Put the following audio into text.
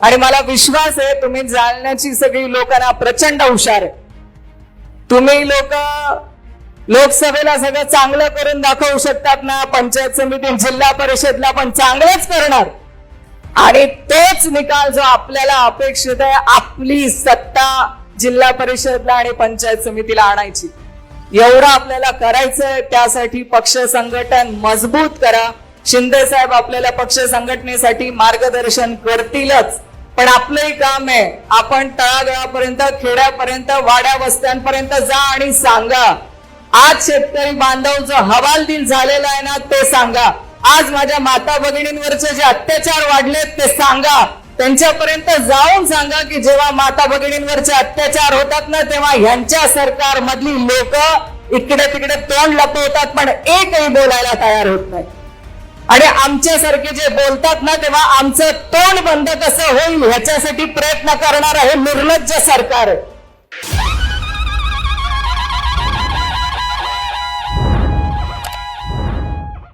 आणि मला विश्वास आहे तुम्ही जाणण्याची सगळी लोकांना प्रचंड हुशार आहे. तुम्ही लोक लोकसभेला सगळं चांगलं करून दाखवू शकतात ना, पंचायत समिती जिल्हा परिषदला पण चांगलंच करणार. आणि तोच निकाल जो आपल्याला अपेक्षित आहे, आपली सत्ता जिल्हा परिषदला आणि पंचायत समितीला आणायची, एवढं आपल्याला करायचंय. त्यासाठी पक्ष संघटन मजबूत करा. शिंदे साहेब आपल्याला पक्ष संघटनेसाठी मार्गदर्शन करतीलच, पण आपलंही काम आहे आपण तळागाळापर्यंत, खेड्यापर्यंत, वाड्या वस्त्यांपर्यंत जा आणि सांगा. आज शेतकरी बांधव जो हवालदिल झालेला आहे ना, ते सांगा. आज माझ्या माता भगिनींवरचे जे अत्याचार वाढलेत ते सांगा. त्यांच्यापर्यंत जाऊन सांगा की जेव्हा माता भगिनींवरचे अत्याचार होतात ना, तेव्हा ह्यांच्या सरकार मधली लोक इकडे तिकडे तोंड लपवतात, पण एकही बोलायला तयार होत नाही. आणि आमच्यासारखे जे बोलतात ना, तेव्हा आमचं तोंड बंद कसं होईल ह्याच्यासाठी प्रयत्न करणार आहे निर्लज्ज सरकार.